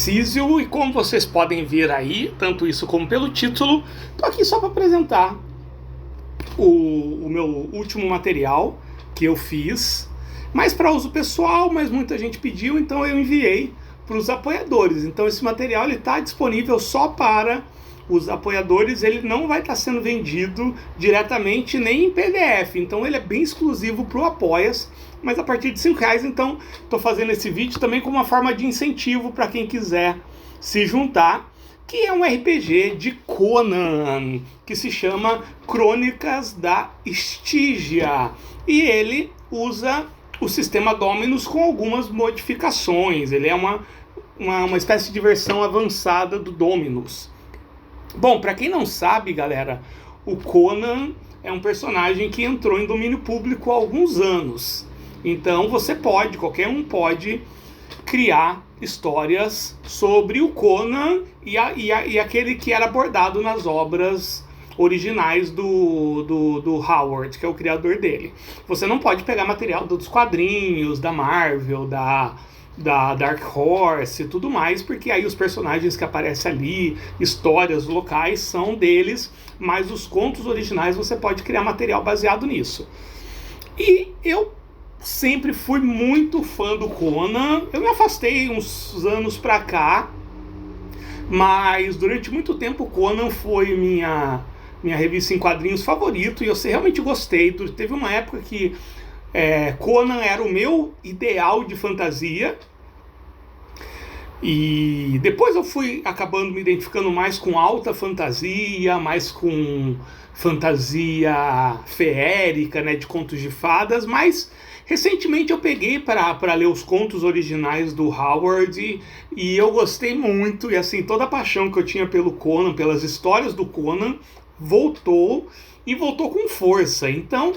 Císio, e como vocês podem ver aí, tanto isso como pelo título, tô aqui só para apresentar o meu último material que eu fiz, mais para uso pessoal, mas muita gente pediu, então eu enviei para os apoiadores. Então esse material está disponível só para os apoiadores, ele não vai estar sendo vendido diretamente nem em PDF, então ele é bem exclusivo para o Apoia-se, mas a partir de R$5, então estou fazendo esse vídeo também como uma forma de incentivo para quem quiser se juntar, que é um RPG de Conan, que se chama Crônicas da Estígia, e ele usa o sistema Dominus com algumas modificações, ele é uma espécie de versão avançada do Dominus. Bom, para quem não sabe, galera, o Conan é um personagem que entrou em domínio público há alguns anos. Então qualquer um pode criar histórias sobre o Conan e aquele que era abordado nas obras originais do Howard, que é o criador dele. Você não pode pegar material dos quadrinhos, da Marvel, da Dark Horse e tudo mais, porque aí os personagens que aparecem ali, histórias locais, são deles, mas os contos originais você pode criar material baseado nisso. E eu sempre fui muito fã do Conan, eu me afastei uns anos pra cá, mas durante muito tempo o Conan foi minha revista em quadrinhos favorito, e eu realmente gostei. Teve uma época que Conan era o meu ideal de fantasia, e depois eu fui acabando me identificando mais com alta fantasia, mais com fantasia feérica, né, de contos de fadas, mas recentemente eu peguei para ler os contos originais do Howard e eu gostei muito, e assim, toda a paixão que eu tinha pelo Conan, pelas histórias do Conan, voltou com força. Então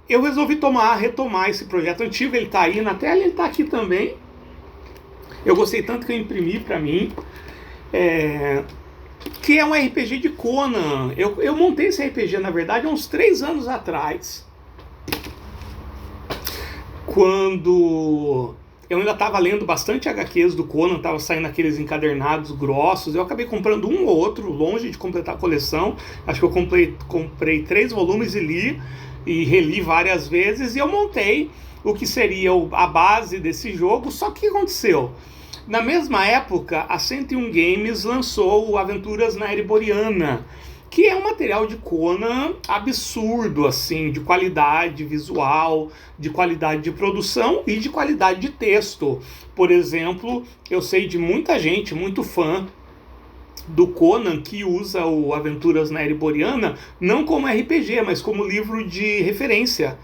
eu resolvi retomar esse projeto antigo. Ele está aí na tela, ele está aqui também. Eu gostei tanto que eu imprimi para mim, que é um RPG de Conan. Eu montei esse RPG, na verdade, há uns 3 anos atrás, quando eu ainda estava lendo bastante HQs do Conan, estava saindo aqueles encadernados grossos. Eu acabei comprando um ou outro, longe de completar a coleção. Acho que eu comprei 3 volumes e li, e reli várias vezes, e eu montei o que seria a base desse jogo. Só que o que aconteceu? Na mesma época, a 101 Games lançou o Aventuras na Ereboriana, que é um material de Conan absurdo, assim, de qualidade visual, de qualidade de produção e de qualidade de texto. Por exemplo, eu sei de muita gente, muito fã do Conan, que usa o Aventuras na Ereboriana não como RPG, mas como livro de referência.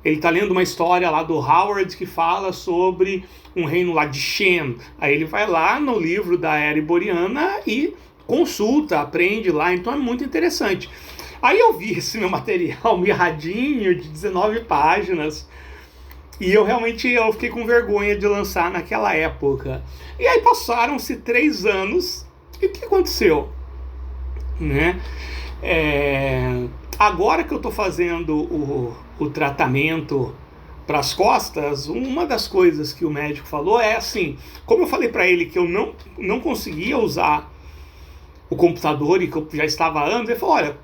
Ele está lendo uma história lá do Howard que fala sobre um reino lá de Shen. Aí ele vai lá no livro da Ereboriana e consulta, aprende lá, então é muito interessante. Aí eu vi esse meu material mirradinho de 19 páginas e eu fiquei com vergonha de lançar naquela época. E aí passaram-se 3 anos e o que aconteceu? Né? Agora que eu estou fazendo o tratamento para as costas, uma das coisas que o médico falou é assim, como eu falei para ele que eu não conseguia usar o computador e que eu já estava há anos, ele falou, olha,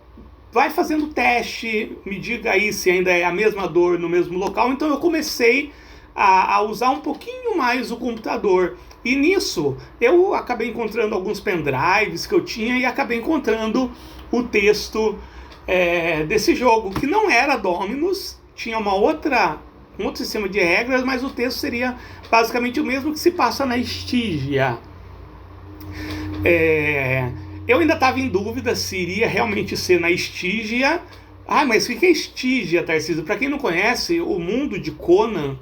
vai fazendo teste, me diga aí se ainda é a mesma dor no mesmo local. Então eu comecei a usar um pouquinho mais o computador, e nisso eu acabei encontrando alguns pendrives que eu tinha e acabei encontrando o texto desse jogo, que não era Dominus, tinha um outro sistema de regras, mas o texto seria basicamente o mesmo, que se passa na Estígia. Eu ainda estava em dúvida se iria realmente ser na Estígia. Mas o que é Estígia, Tarcísio? Para quem não conhece, o mundo de Conan,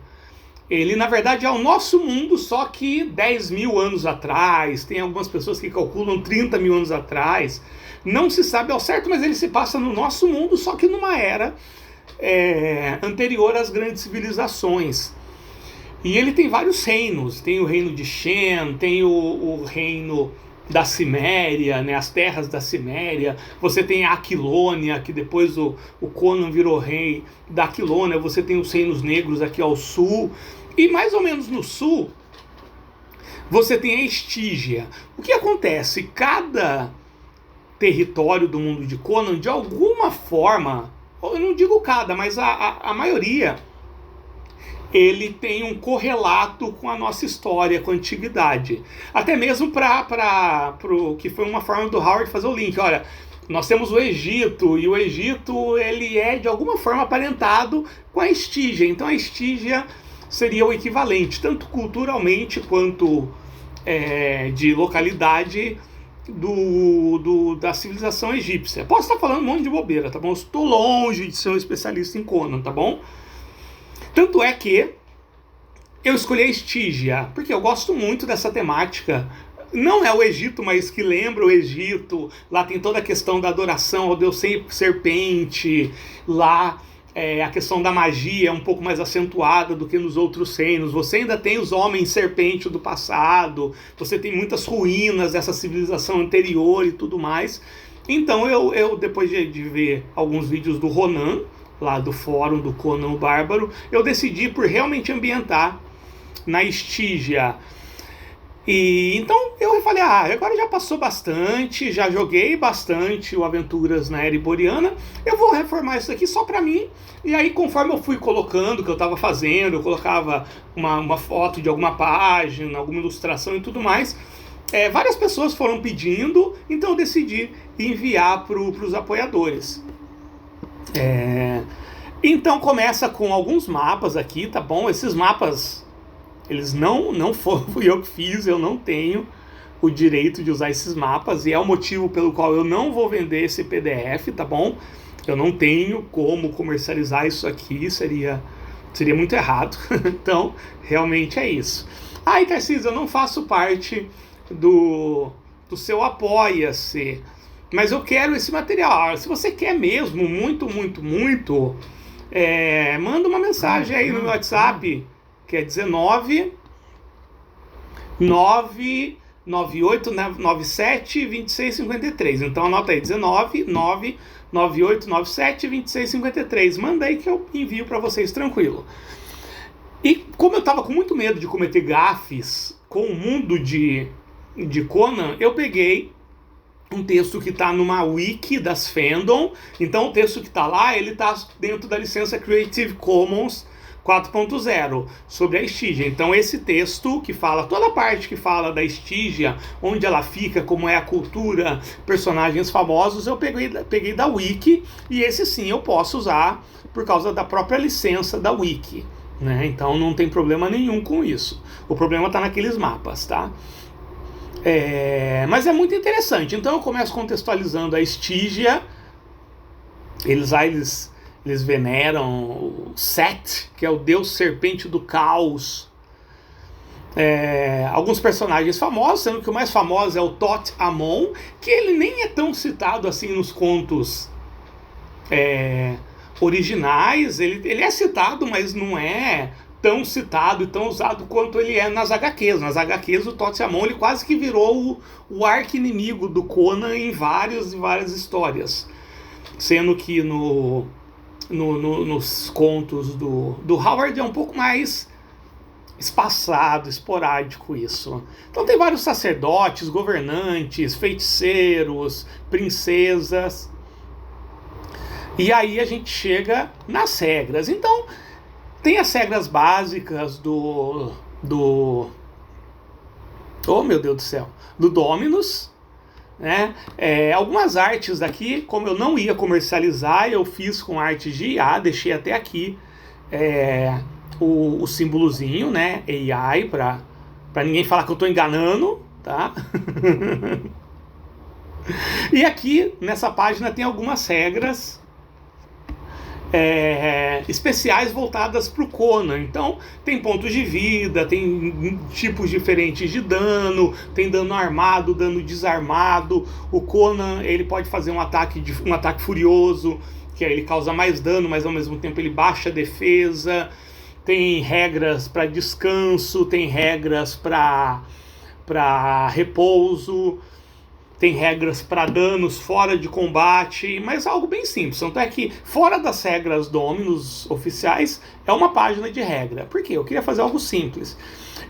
ele na verdade é o nosso mundo, só que 10 mil anos atrás. Tem algumas pessoas que calculam 30 mil anos atrás. Não se sabe ao certo, mas ele se passa no nosso mundo, só que numa era anterior às grandes civilizações. E ele tem vários reinos. Tem o reino de Shen, tem o reino da Ciméria, né, as terras da Ciméria. Você tem a Aquilônia, que depois o Conan virou rei da Aquilônia. Você tem os reinos negros aqui ao sul. E mais ou menos no sul, você tem a Estígia. O que acontece? Cada território do mundo de Conan, de alguma forma, eu não digo cada, mas a maioria, ele tem um correlato com a nossa história, com a antiguidade. Até mesmo que foi uma forma do Howard fazer o link. Olha, nós temos o Egito, e o Egito ele é de alguma forma aparentado com a Estígia. Então a Estígia seria o equivalente, tanto culturalmente quanto de localidade da civilização egípcia. Posso estar falando um monte de bobeira, tá bom? Estou longe de ser um especialista em Conan, tá bom? Tanto é que eu escolhi a Estígia, porque eu gosto muito dessa temática. Não é o Egito, mas que lembra o Egito. Lá tem toda a questão da adoração ao deus serpente. Lá a questão da magia é um pouco mais acentuada do que nos outros reinos. Você ainda tem os homens serpente do passado. Você tem muitas ruínas dessa civilização anterior e tudo mais. Então eu depois de ver alguns vídeos do Ronan, lá do fórum do Conan o Bárbaro, eu decidi por realmente ambientar na Estígia. E então eu falei, agora já passou bastante, já joguei bastante o Aventuras na Era Iboriana, eu vou reformar isso aqui só pra mim. E aí, conforme eu fui colocando o que eu tava fazendo, eu colocava uma foto de alguma página, alguma ilustração e tudo mais, várias pessoas foram pedindo, então eu decidi enviar pros apoiadores. Então começa com alguns mapas aqui, tá bom? Esses mapas, eles não fui eu que fiz, eu não tenho o direito de usar esses mapas, e é o motivo pelo qual eu não vou vender esse PDF, tá bom? Eu não tenho como comercializar isso aqui, seria muito errado. Então, realmente é isso. E Tarcísio, eu não faço parte do seu Apoia-se, mas eu quero esse material. Se você quer mesmo, muito, manda uma mensagem aí no meu WhatsApp, que é 19 99897 2653. Então anota aí, 19 99897 2653. Manda aí que eu envio para vocês tranquilo. E como eu tava com muito medo de cometer gafes com o mundo de Conan, eu peguei um texto que está numa wiki das fandom. Então o texto que está lá, ele está dentro da licença Creative Commons 4.0 sobre a Estígia. Então esse texto que fala, toda a parte que fala da Estígia, onde ela fica, como é a cultura, personagens famosos, eu peguei da wiki, e esse sim eu posso usar por causa da própria licença da wiki, né? Então não tem problema nenhum com isso. O problema está naqueles mapas, tá? Mas é muito interessante. Então eu começo contextualizando a Estígia. Eles veneram o Set, que é o deus serpente do caos. Alguns personagens famosos, sendo que o mais famoso é o Thoth Amon, que ele nem é tão citado assim nos contos originais. Ele é citado, mas não é tão citado e tão usado quanto ele é nas HQs. Nas HQs, o Thoth Amon ele quase que virou o arqui-inimigo do Conan em várias histórias. Sendo que nos contos do Howard é um pouco mais espaçado, esporádico isso. Então tem vários sacerdotes, governantes, feiticeiros, princesas. E aí a gente chega nas regras. Então tem as regras básicas do oh meu Deus do céu, do Dominus, né? Algumas artes daqui, como eu não ia comercializar, eu fiz com artes de IA, deixei até aqui o símbolozinho, né? AI, para ninguém falar que eu estou enganando, tá? E aqui nessa página tem algumas regras especiais voltadas para o Conan. Então tem pontos de vida, tem tipos diferentes de dano, tem dano armado, dano desarmado. O Conan ele pode fazer um ataque furioso, que aí ele causa mais dano, mas ao mesmo tempo ele baixa a defesa. Tem regras para descanso, tem regras para repouso, tem regras para danos fora de combate, mas algo bem simples. Tanto é que, fora das regras Dominus oficiais, é uma página de regra. Por quê? Eu queria fazer algo simples.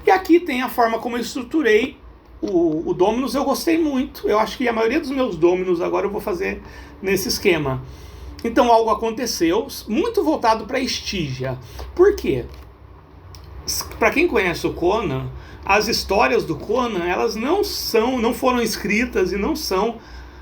E aqui tem a forma como eu estruturei o Dominus. Eu gostei muito. Eu acho que a maioria dos meus Dominus agora eu vou fazer nesse esquema. Então algo aconteceu, muito voltado para Stygia. Por quê? Para quem conhece o Conan, as histórias do Conan, elas não foram escritas e não são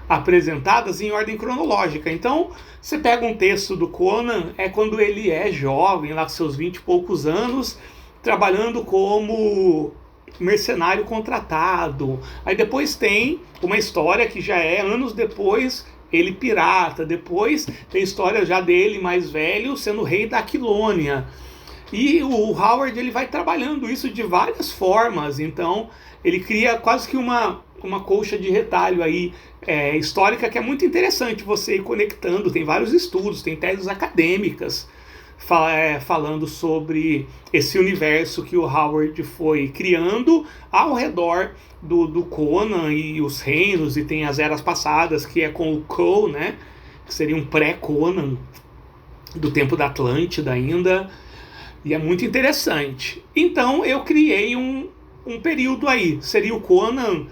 apresentadas em ordem cronológica. Então, você pega um texto do Conan, é quando ele é jovem, lá com seus 20 e poucos anos, trabalhando como mercenário contratado. Aí depois tem uma história que já é anos depois, ele pirata. Depois tem história já dele mais velho, sendo rei da Aquilônia. E o Howard, ele vai trabalhando isso de várias formas. Então ele cria quase que uma colcha de retalho aí, histórica, que é muito interessante você ir conectando. Tem vários estudos, tem teses acadêmicas falando sobre esse universo que o Howard foi criando ao redor do Conan e os reinos, e tem as eras passadas, que é com o Cole, né, que seria um pré-Conan do tempo da Atlântida ainda, e é muito interessante. Então eu criei um período aí, seria o Conan,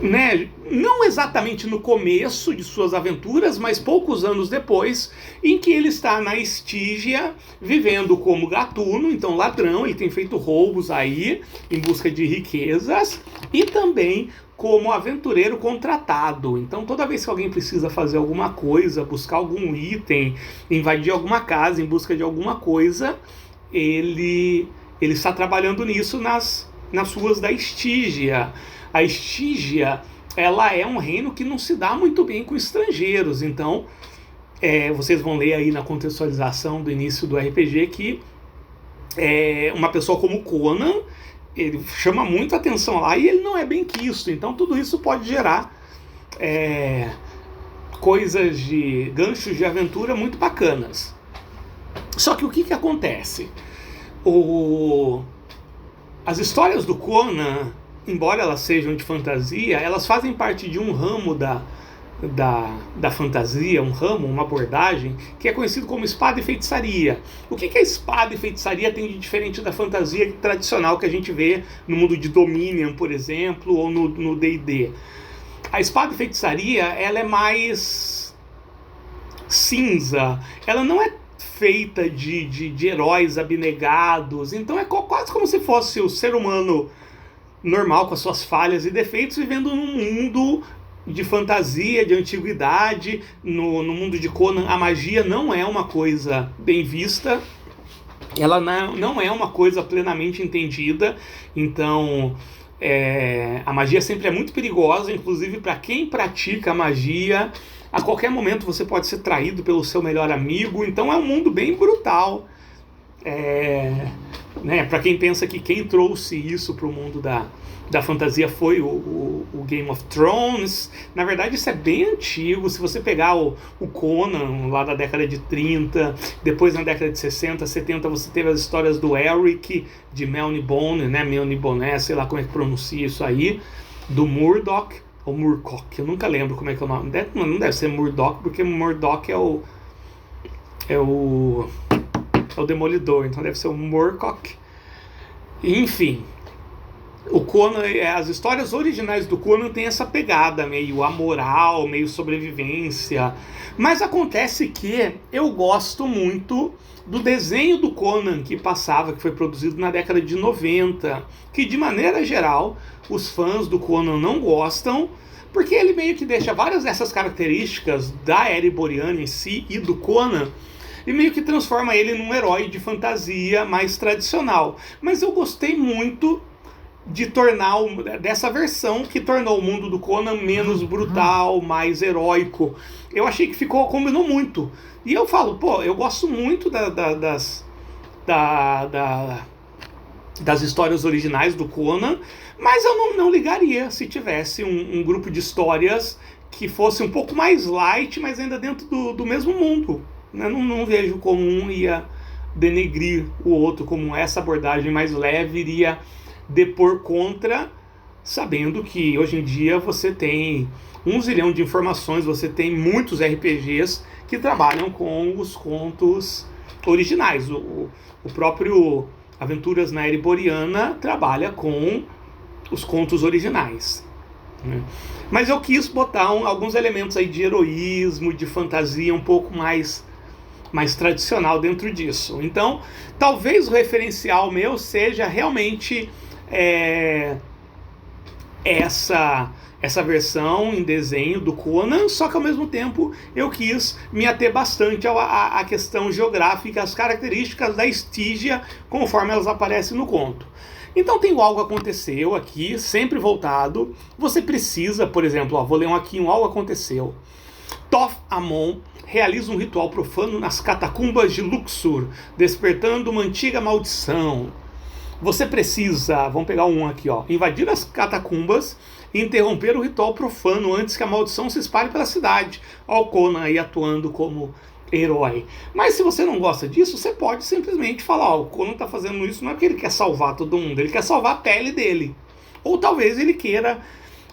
né, não exatamente no começo de suas aventuras, mas poucos anos depois, em que ele está na Stygia, vivendo como gatuno, então ladrão. Ele tem feito roubos aí, em busca de riquezas, e também como aventureiro contratado. Então toda vez que alguém precisa fazer alguma coisa, buscar algum item, invadir alguma casa em busca de alguma coisa, ele está trabalhando nisso nas ruas da Stygia. A Stygia, ela é um reino que não se dá muito bem com estrangeiros. Então, vocês vão ler aí na contextualização do início do RPG que uma pessoa como Conan, ele chama muito atenção lá e ele não é bem quisto. Então, tudo isso pode gerar coisas de ganchos de aventura muito bacanas. Só que o que acontece? As histórias do Conan, embora elas sejam de fantasia, elas fazem parte de um ramo da fantasia, uma abordagem, que é conhecido como espada e feitiçaria. O que a espada e feitiçaria tem de diferente da fantasia tradicional que a gente vê no mundo de Dominion, por exemplo, ou no D&D? A espada e feitiçaria, ela é mais cinza, ela não é feita de heróis abnegados. Então é quase como se fosse o ser humano normal, com as suas falhas e defeitos, vivendo num mundo de fantasia, de antiguidade. No mundo de Conan, a magia não é uma coisa bem vista, ela não é uma coisa plenamente entendida. Então a magia sempre é muito perigosa, inclusive para quem pratica a magia. A qualquer momento você pode ser traído pelo seu melhor amigo. Então é um mundo bem brutal. Para quem pensa que quem trouxe isso para o mundo da fantasia foi o Game of Thrones, na verdade isso é bem antigo. Se você pegar o Conan lá da década de 30, depois na década de 60, 70 você teve as histórias do Elric, de Melniboné, né? Melniboné, sei lá como é que pronuncia isso aí, do Murdoch, ou Murcock, eu nunca lembro como é que é o nome. Não deve ser Murdoch, porque Murdoch é o Demolidor, então deve ser o Murcock. Enfim, o Conan, as histórias originais do Conan tem essa pegada meio amoral, meio sobrevivência. Mas acontece que eu gosto muito do desenho do Conan que foi produzido na década de 90, que de maneira geral os fãs do Conan não gostam, porque ele meio que deixa várias dessas características da era iboriana em si e do Conan, e meio que transforma ele num herói de fantasia mais tradicional. Mas eu gostei muito de dessa versão que tornou o mundo do Conan menos brutal, mais heróico. Eu achei que combinou muito. E eu falo, eu gosto muito das histórias originais do Conan, mas eu não ligaria se tivesse um grupo de histórias que fosse um pouco mais light, mas ainda dentro do mesmo mundo. Eu não vejo como um ia denegrir o outro, como essa abordagem mais leve iria depor contra, sabendo que hoje em dia você tem 1 zilhão de informações, você tem muitos RPGs que trabalham com os contos originais. O próprio Aventuras na Era Iboriana trabalha com os contos originais, né? Mas eu quis botar alguns elementos aí de heroísmo, de fantasia um pouco mais tradicional dentro disso. Então, talvez o referencial meu seja realmente essa versão em desenho do Conan, só que ao mesmo tempo eu quis me ater bastante à questão geográfica, às características da Estígia conforme elas aparecem no conto. Então tem algo aconteceu aqui, sempre voltado. Você precisa, por exemplo, vou ler aqui algo aconteceu. Thoth Amon realiza um ritual profano nas catacumbas de Luxor, despertando uma antiga maldição. Você precisa, vamos pegar aqui, invadir as catacumbas e interromper o ritual profano antes que a maldição se espalhe pela cidade. Olha o Conan aí atuando como herói. Mas se você não gosta disso, você pode simplesmente falar, o Conan está fazendo isso não é porque ele quer salvar todo mundo, ele quer salvar a pele dele. Ou talvez ele queira,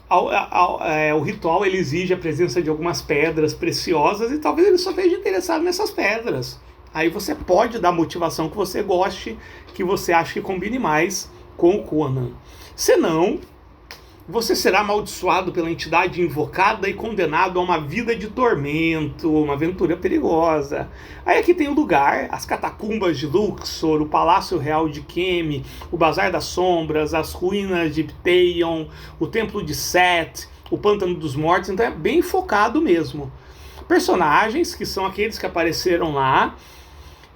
o ritual ele exige a presença de algumas pedras preciosas e talvez ele só esteja interessado nessas pedras. Aí você pode dar a motivação que você goste, que você acha que combine mais com o Conan. Senão, você será amaldiçoado pela entidade invocada e condenado a uma vida de tormento, uma aventura perigosa. Aí aqui tem o lugar, as catacumbas de Luxor, o Palácio Real de Kemi, o Bazar das Sombras, as ruínas de Pteion, o Templo de Set, o Pântano dos Mortos, então é bem focado mesmo. Personagens, que são aqueles que apareceram lá,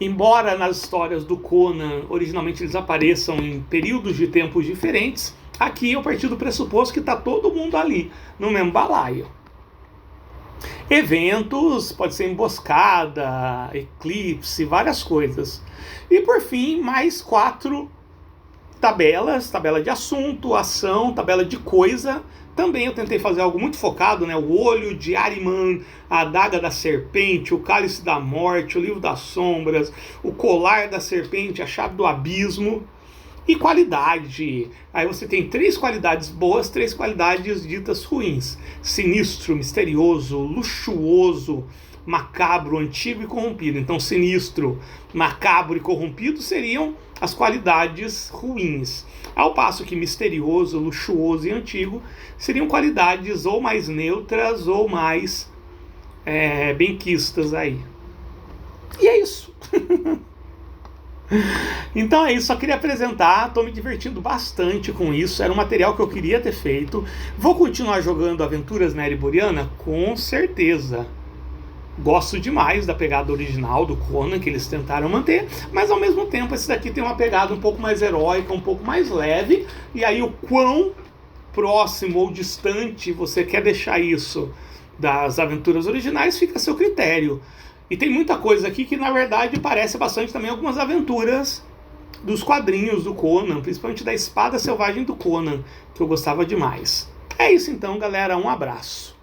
embora nas histórias do Conan, originalmente eles apareçam em períodos de tempos diferentes, aqui eu parti do pressuposto que está todo mundo ali, no mesmo balaio. Eventos, pode ser emboscada, eclipse, várias coisas. E por fim, mais 4 tabelas, tabela de assunto, ação, tabela de coisa. Também eu tentei fazer algo muito focado, né? O olho de Ahriman, a adaga da serpente, o cálice da morte, o livro das sombras, o colar da serpente, a chave do abismo. E qualidade. Aí você tem 3 qualidades boas, 3 qualidades ditas ruins. Sinistro, misterioso, luxuoso, macabro, antigo e corrompido. Então sinistro, macabro e corrompido seriam as qualidades ruins. Ao passo que misterioso, luxuoso e antigo seriam qualidades ou mais neutras ou mais benquistas aí. E é isso. Então é isso, só queria apresentar, estou me divertindo bastante com isso, era um material que eu queria ter feito. Vou continuar jogando Aventuras na Era Iboriana? Com certeza. Gosto demais da pegada original do Conan, que eles tentaram manter, mas ao mesmo tempo esse daqui tem uma pegada um pouco mais heróica, um pouco mais leve, e aí o quão próximo ou distante você quer deixar isso das aventuras originais fica a seu critério. E tem muita coisa aqui que, na verdade, parece bastante também algumas aventuras dos quadrinhos do Conan, principalmente da Espada Selvagem do Conan, que eu gostava demais. É isso então, galera. Um abraço.